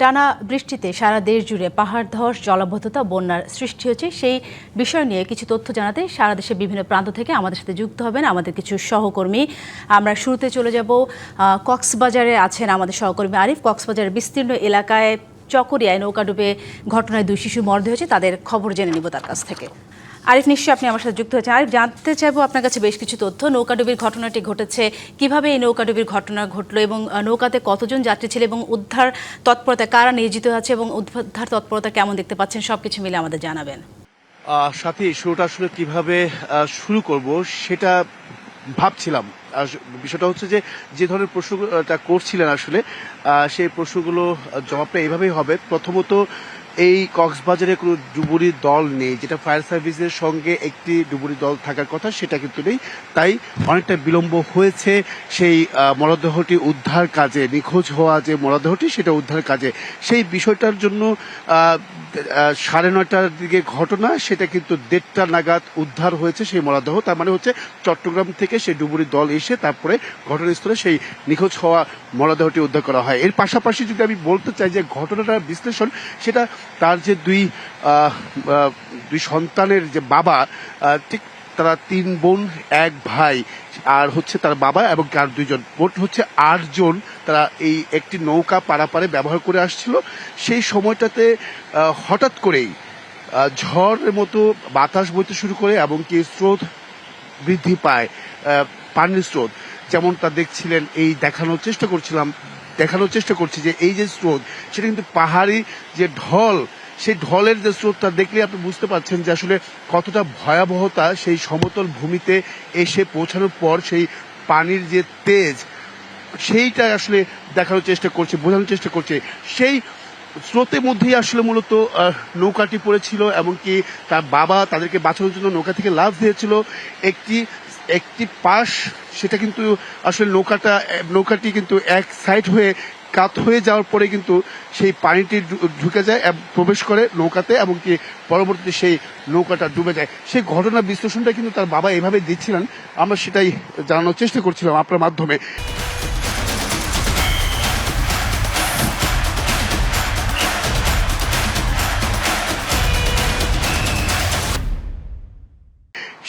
টানা বৃষ্টিতে সারা দেশ জুড়ে পাহাড় ধস, জলাবদ্ধতা, বন্যার সৃষ্টি হচ্ছে। সেই বিষয় নিয়ে কিছু তথ্য জানাতে সারা দেশের বিভিন্ন প্রান্ত থেকে আমাদের সাথে যুক্ত হবেন আমাদের কিছু সহকর্মী। আমরা শুরুতে চলে যাব কক্সবাজারে আছেন আমাদের সহকর্মী আরিফ। কক্সবাজারের বিস্তীর্ণ এলাকায় চকরিয়ায় নৌকাডুবে ঘটনায় 2 শিশু মরদেহ হয়েছে, তাদের খবর জেনে নিব তার কাছ থেকে। আরিফ, নিশ্চয়ই আপনি আমার সাথে যুক্ত হয়েছেন। আরিফ, জানতে চাইবো আপনার কাছে বেশ কিছু তথ্য। নৌকাডুবির ঘটনাটি ঘটেছে কিভাবে, এই নৌকাডুবির ঘটনা ঘটলো এবং নৌকাতে কতজন যাত্রী ছিল এবং উদ্ধার তৎপরতা কারা নিয়োজিত আছে এবং উদ্ধার তৎপরতা কেমন দেখতে পাচ্ছেন, সবকিছু মিলে আমাদের জানাবেন। সাথী, শুরুটা আসলে কিভাবে শুরু করব সেটা ভাবছিলাম। বিষয়টা হচ্ছে যে ধরনের প্রশ্নটা করছিলেন আসলে সেই প্রশ্নগুলো জবাবটা এইভাবেই হবে। প্রথমত, এই কক্সবাজারে কোনো ডুবুরি দল নেই, যেটা ফায়ার সার্ভিসের সঙ্গে একটি ডুবুরি দল থাকার কথা সেটা কিন্তু নেই। তাই অনেকটা বিলম্ব হয়েছে সেই মরদেহটি উদ্ধার কাজে, নিখোঁজ হওয়া যে মরদেহটি সেটা উদ্ধার কাজে। সেই বিষয়টার জন্য 9:30টার দিকে ঘটনা, সেটা কিন্তু 1:30টা নাগাদ উদ্ধার হয়েছে সেই মরদেহ। তার মানে হচ্ছে চট্টগ্রাম থেকে সেই ডুবুরি দল এসে তারপরে ঘটনাস্থলে সেই নিখোঁজ হওয়া মরদেহটি উদ্ধার করা হয়। এর পাশাপাশি যদি আমি বলতে চাই যে ঘটনাটার বিশ্লেষণ, সেটা তার যে দুই সন্তানের যে বাবা, ঠিক তারা 3 বোন 1 ভাই, আর হচ্ছে তার বাবা এবং আর 2 জন, মোট হচ্ছে 8 জন। তারা এই একটি নৌকা পারাপারে ব্যবহার করে আসছিল। সেই সময়টাতে হঠাৎ করেই ঝড়ের মতো বাতাস বইতে শুরু করে এবং কি স্রোত বৃদ্ধি পায়, পানির স্রোত যেমনটা দেখছিলেন। এই দেখানোর চেষ্টা করছি যে এই যে স্রোত, সেটা কিন্তু পাহাড়ি যে ঢল, সেই ঢলের যে স্রোতটা দেখলে আপনি বুঝতে পারছেন যে আসলে কতটা ভয়াবহতা সেই সমতল ভূমিতে এসে পৌঁছানোর পর সেই পানির যে তেজ, সেইটা আসলে দেখানোর চেষ্টা করছে, বোঝানোর চেষ্টা করছে। সেই স্রোতের মধ্যেই আসলে মূলত নৌকাটি পড়েছিল, এমনকি তার বাবা তাদেরকে বাঁচানোর জন্য নৌকা থেকে লাফ দিয়েছিল। একটি পাশ, সেটা কিন্তু আসলে নৌকাটি কিন্তু এক সাইড হয়ে কাত হয়ে যাওয়ার পরে কিন্তু সেই পানিটি ঢুকে যায়, প্রবেশ করে নৌকাতে, এবং কি পরবর্তীতে সেই নৌকাটা ডুবে যায়। সেই ঘটনা বিশ্লেষণটা কিন্তু তার বাবা এভাবে দিচ্ছিলেন, আমরা সেটাই জানানোর চেষ্টা করছিলাম আপনার মাধ্যমে।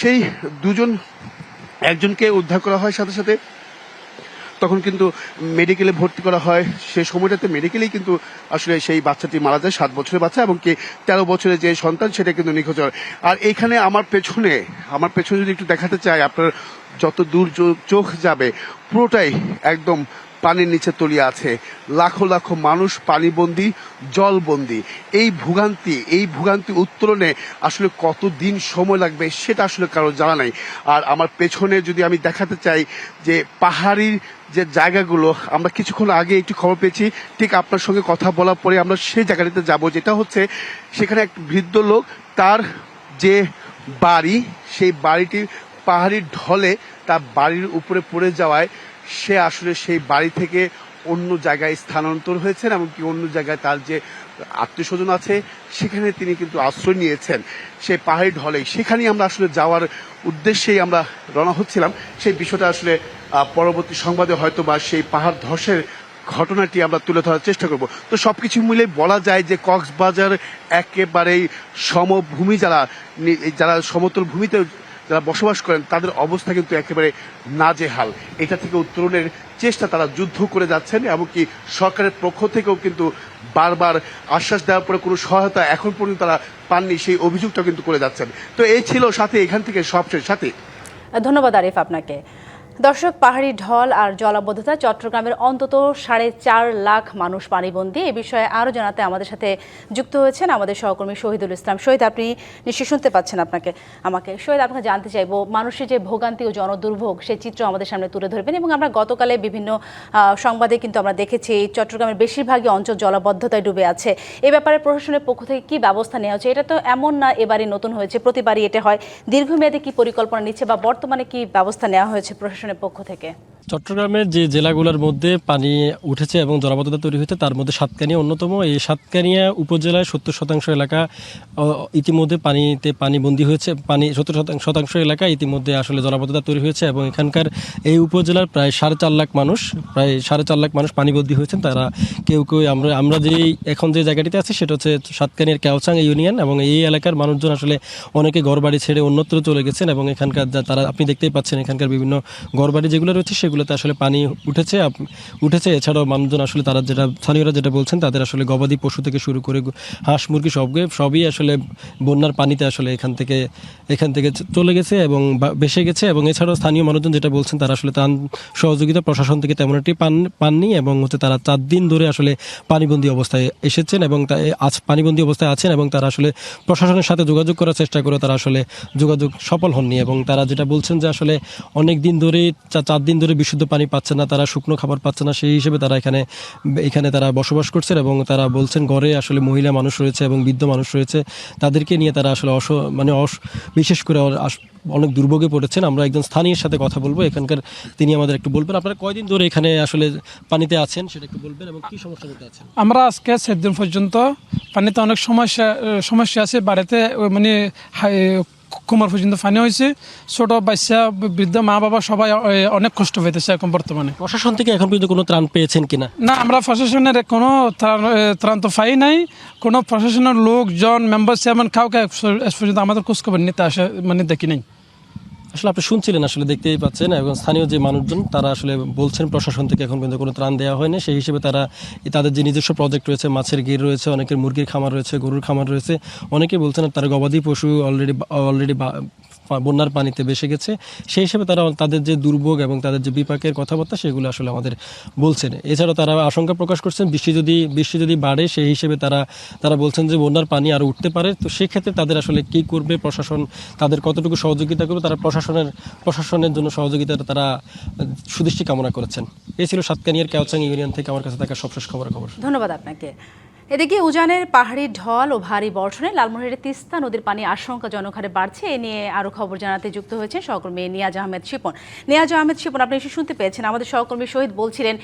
সেই 2 জন, একজনকে উদ্ধার করা হয় সাথে সাথে, তখন কিন্তু মেডিকেলে ভর্তি করা হয়। সেই সময়টাতে মেডিকেলেই কিন্তু আসলে সেই বাচ্চাটি মারা যায়, 7 বছরের বাচ্চা, এবং কি 13 বছরের যে সন্তান সেটা কিন্তু নিখোঁজ হয়। আর এখানে আমার পেছনে যদি একটু দেখাতে চাই, আপনার যত দূর চোখ যাবে পুরোটাই একদম পানির নিচে তলিয়ে আছে। লাখো লাখো মানুষ পানিবন্দী, জলবন্দী। এই ভোগান্তি উত্তরণে আসলে কতদিন সময় লাগবে সেটা আসলে কারো জানা নাই। আর আমার পেছনে যদি আমি দেখাতে চাই যে পাহাড়ির যে জায়গাগুলো, আমরা কিছুক্ষণ আগে একটু খবর পেয়েছি, ঠিক আপনার সঙ্গে কথা বলার পরে আমরা সেই জায়গাটিতে যাব, যেটা হচ্ছে সেখানে এক বৃদ্ধ লোক, তার যে বাড়ি, সেই বাড়িটি পাহাড়ির ঢলে তার বাড়ির উপরে পড়ে যাওয়ায় সে আসলে সেই বাড়ি থেকে অন্য জায়গায় স্থানান্তর হয়েছেন, এমনকি অন্য জায়গায় তার যে আত্মীয় স্বজন আছে সেখানে তিনি কিন্তু আশ্রয় নিয়েছেন সেই পাহাড়ি ঢলেই। সেখানেই আমরা আসলে যাওয়ার উদ্দেশ্যেই আমরা রওনা হচ্ছিলাম। সেই বিষয়টা আসলে পরবর্তী সংবাদে হয়তো বা সেই পাহাড় ধসের ঘটনাটি আমরা তুলে ধরার চেষ্টা করব। তো সবকিছু মিলে বলা যায় যে কক্সবাজার একেবারেই সমভূমি, যারা সমতল ভূমিতে যারা বসবাস করেন তাদের অবস্থা কিন্তু একেবারে নাজেহাল। এটা থেকে উত্তরণের চেষ্টা তারা যুদ্ধ করে যাচ্ছেন, এমনকি সরকারের পক্ষ থেকেও কিন্তু বারবার আশ্বাস দেওয়ার পরে কোনো সহায়তা এখন পর্যন্ত তারা পাননি, সেই অভিযোগটা কিন্তু করে যাচ্ছেন। তো এই ছিল সাথে এখান থেকে সবশেষ। সাথে ধন্যবাদ আরিফ আপনাকে। দর্শক, পাহাড়ি ঢল আর জলাবদ্ধতা চট্টগ্রামের অন্তত 4.5 লাখ মানুষ পানিবন্দী। এ বিষয়ে আরও জানাতে আমাদের সাথে যুক্ত হয়েছেন আমাদের সহকর্মী শহীদুল ইসলাম। শহীদ, আপনি নিশ্চয়ই শুনতে পাচ্ছেন আমাকে। শহীদ, আপনাকে জানতে চাইবো মানুষের যে ভোগান্তি ও জনদুর্ভোগ, সেই চিত্র আমাদের সামনে তুলে ধরবেন। এবং আমরা গতকালে বিভিন্ন সংবাদে কিন্তু আমরা দেখেছি চট্টগ্রামের বেশিরভাগই অঞ্চল জলাবদ্ধতায় ডুবে আছে। এ ব্যাপারে প্রশাসনের পক্ষ থেকে কি ব্যবস্থা নেওয়া হচ্ছে? এটা তো এমন না এবারই নতুন হয়েছে, প্রতিবারই এটা হয়। দীর্ঘমেয়াদে কি পরিকল্পনা নিচ্ছে বা বর্তমানে কি ব্যবস্থা নেওয়া হয়েছে প্রশাসনের পক্ষ থেকে? চট্টগ্রামের যে জেলাগুলোর মধ্যে পানি উঠেছে এবং জলাবদ্ধতা তৈরি হয়েছে তার মধ্যে সাতকানিয়া অন্যতম। এই সাতকানিয়া উপজেলায় 70% এলাকা ইতিমধ্যে পানিবন্দী হয়েছে। 70% এলাকা ইতিমধ্যে আসলে জলাবদ্ধতা তৈরি হয়েছে এবং এখানকার এই উপজেলার প্রায় 4.5 লাখ মানুষ পানিবন্দী হয়েছেন। তারা কেউ আমরা এখন যে জায়গাটিতে আছি সেটা হচ্ছে সাতকানিয়ার কেওচাং ইউনিয়ন এবং এই এলাকার মানুষজন আসলে অনেকে ঘরবাড়ি ছেড়ে অন্যত্র চলে গেছেন এবং এখানকার তারা আপনি দেখতেই পাচ্ছেন এখানকার বিভিন্ন ঘরবাড়ি যেগুলো রয়েছে সেগুলোতে আসলে পানি উঠেছে। এছাড়াও মানুষজন আসলে তারা স্থানীয়রা যেটা বলছেন তাদের আসলে গবাদি পশু থেকে শুরু করে হাঁস মুরগি সবই আসলে বন্যার পানিতে আসলে এখান থেকে চলে গেছে এবং ভেসে গেছে। এবং এছাড়াও স্থানীয় মানুষজন যেটা বলছেন তারা আসলে ত্রাণ সহযোগিতা প্রশাসন থেকে তেমন একটি পাননি এবং হচ্ছে তারা 4 দিন ধরে আসলে পানিবন্দী অবস্থায় এসেছেন এবং আজ পানিবন্দী অবস্থায় আছেন এবং তারা আসলে প্রশাসনের সাথে যোগাযোগ করার চেষ্টা করে তারা আসলে যোগাযোগ সফল হননি। এবং তারা যেটা বলছেন যে আসলে অনেক দিন ধরে 4 দিন ধরে বিশুদ্ধ পানি পাচ্ছে না, তারা শুকনো খাবার পাচ্ছে না, সেই হিসেবে তারা এখানে তারা বসবাস করছেন এবং তারা বলছেন ঘরে আসলে মহিলা মানুষ রয়েছে এবং বৃদ্ধ মানুষ রয়েছে, তাদেরকে নিয়ে তারা আসলে বিশেষ করে অনেক দুর্ভোগে পড়েছেন। আমরা একজন স্থানীয়ের সাথে কথা বলবো এখানকার, তিনি আমাদের একটু বলবেন আপনারা কয়দিন ধরে এখানে আসলে পানিতে আছেন সেটা একটু বলবেন এবং কি সমস্যার মধ্যে আছেন। আমরা আজকে 7 দিন পর্যন্ত পানিতে অনেক সমস্যা আছে। বাড়িতে মানে কোমর পর্যন্ত পানি হয়েছে, ছোট বাচ্চা বৃদ্ধ মা বাবা সবাই অনেক কষ্ট পেতেছে এখন বর্তমানে। প্রশাসন থেকে এখন পর্যন্ত কোনো ত্রাণ পেয়েছেন কিনা? না, আমরা প্রশাসনের কোনো ত্রাণ তো পাই নাই। কোনো প্রশাসনের লোকজন মেম্বার চেয়ারম্যান কাউকে পর্যন্ত আমাদের খোঁজখবর নিতে আসে মানে দেখি নাই। আসলে আপনি শুনছিলেন, আসলে দেখতেই পাচ্ছেন এবং স্থানীয় যে মানুষজন তারা আসলে বলছেন প্রশাসন থেকে এখন পর্যন্ত কোনো ত্রাণ দেওয়া হয়নি। সেই হিসেবে তাদের যে নিজস্ব প্রজেক্ট রয়েছে, মাছের গির রয়েছে, অনেকের মুরগির খামার রয়েছে, গরুর খামার রয়েছে, অনেকে বলছেন তারা গবাদি পশু অলরেডি বন্যার পানিতে ভেসে গেছে। সেই হিসেবে তারা তাদের যে দুর্ভোগ এবং তাদের যে বিপাকের কথাবার্তা সেগুলো আসলে আমাদের বলছেন। এছাড়াও তারা আশঙ্কা প্রকাশ করছেন বৃষ্টি যদি বাড়ে সেই হিসেবে তারা বলছেন যে বন্যার পানি আরও উঠতে পারে। তো সেক্ষেত্রে তাদের আসলে কী করবে প্রশাসন, তাদের কতটুকু সহযোগিতা করবে, তারা প্রশাসনের জন্য সহযোগিতা তারা সুদৃষ্টি কামনা করেছেন। এই ছিল সাতকানিয়ার কেওচাং ইউনিয়ন থেকে আমার কাছে থাকা সবশেষ খবর। ধন্যবাদ আপনাকে। এদিকে উজানের পাহাড়ি ঢল ও ভারী বর্ষণে লালমনিরহাটের তিস্তা নদীর পানি আশঙ্কাজনক হারে বাড়ছে। এ নিয়ে আরও খবর জানাতে যুক্ত হয়েছে সহকর্মী নিয়াজ আহমেদ শিপন। আপনি এসে শুনতে পেয়েছেন, আমাদের সহকর্মী শহীদ বলছিলেন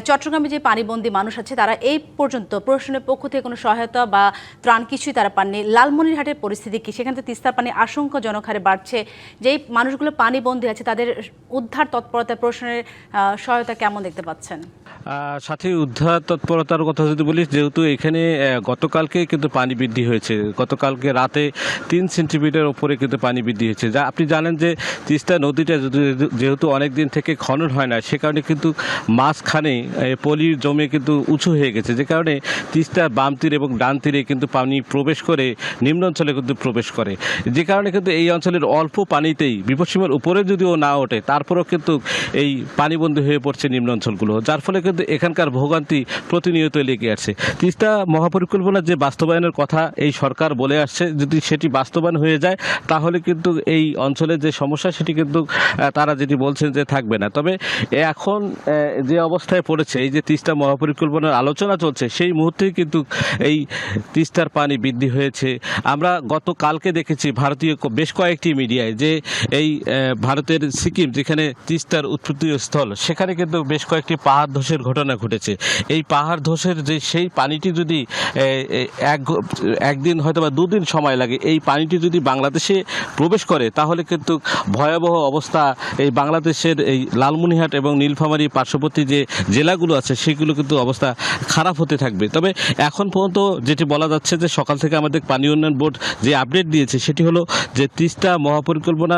চট্টগ্রামে যে পানিবন্দী মানুষ আছে তারা এই পর্যন্ত প্রশাসনের পক্ষ থেকে কোনো সহায়তা বা ত্রাণ কিছুই তারা পাননি। লালমনিরহাটের পরিস্থিতি কি? সেখানে তো তিস্তার পানি আশঙ্কাজনক হারে বাড়ছে। যেই মানুষগুলো পানিবন্দী আছে তাদের উদ্ধার তৎপরতায় প্রশাসনের সহায়তা কেমন দেখতে পাচ্ছেন? সাথে উদ্ধার তৎপরতার কথা যদি বলি, যেহেতু এখানে গতকালকে কিন্তু পানি বৃদ্ধি হয়েছে, গতকালকে রাতে 3 সেন্টিমিটার ওপরে কিন্তু পানি বৃদ্ধি হয়েছে। যা আপনি জানেন যে তিস্তা নদীটা যেহেতু অনেক দিন থেকে খনন হয় না, সে কারণে কিন্তু মাঝখানে পলি জমে কিন্তু উঁচু হয়ে গেছে, যে কারণে তিস্তার বাম তীর এবং ডান তীরে কিন্তু পানি প্রবেশ করে নিম্ন অঞ্চলে কিন্তু প্রবেশ করে, যে কারণে কিন্তু এই অঞ্চলের অল্প পানিতেই বিপদসীমার উপরে যদিও না ওঠে তারপরেও কিন্তু এই পানিবন্দী হয়ে পড়ছে নিম্ন অঞ্চলগুলো, যার ফলে কিন্তু এখানকার ভোগান্তি প্রতিনিয়ত লেগে আছে। তিস্তা মহাপরিকল্পনার যে বাস্তবায়নের কথা এই সরকার বলে আসছে, যদি সেটি বাস্তবায়ন হয়ে যায় তাহলে কিন্তু এই অঞ্চলের যে সমস্যা সেটি কিন্তু তারা যেটি বলছেন যে থাকবে না। তবে এখন যে অবস্থায় পড়েছে, এই যে তিস্তা মহাপরিকল্পনার আলোচনা চলছে সেই মুহূর্তেই কিন্তু এই তিস্তার পানি বৃদ্ধি হয়েছে। আমরা গতকালকে দেখেছি ভারতীয় বেশ কয়েকটি মিডিয়ায় যে এই ভারতের সিকিম যেখানে তিস্তার উৎপত্তি স্থল, সেখানে কিন্তু বেশ কয়েকটি পাহাড় ধসের ঘটনা ঘটেছে। এই পাহাড় ধসের যে সেই পানিটি যদি একদিন হয়তো বা 2 দিন সময় লাগে, এই পানিটি যদি বাংলাদেশে প্রবেশ করে তাহলে কিন্তু ভয়াবহ অবস্থা এই বাংলাদেশের এই লালমনিরহাট এবং নীলফামারী পার্শ্ববর্তী যে জেলাগুলো আছে সেগুলো কিন্তু অবস্থা খারাপ হতে থাকবে। তবে এখন পর্যন্ত যেটি বলা যাচ্ছে যে সকাল থেকে আমাদের পানি উন্নয়ন বোর্ড যে আপডেট দিয়েছে সেটি হলো যে তিস্তা মহাপরিকল্পনা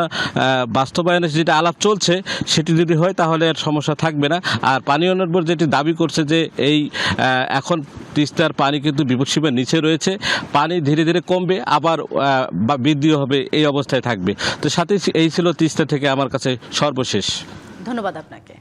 বাস্তবায়নের যেটা আলাপ চলছে সেটি যদি হয় তাহলে আর সমস্যা থাকবে না। আর পানি উন্নয়ন বোর্ড যেটি দাবি করছে যে এই এখন তিস্তার পানি কিন্তু বিপদসীমার নিচে রয়েছে, পানি ধীরে ধীরে কমবে আবার বৃদ্ধিও হবে, এই অবস্থায় থাকবে। তো সাথে এই ছিল তিস্তা থেকে আমার কাছে সর্বশেষ। ধন্যবাদ আপনাকে।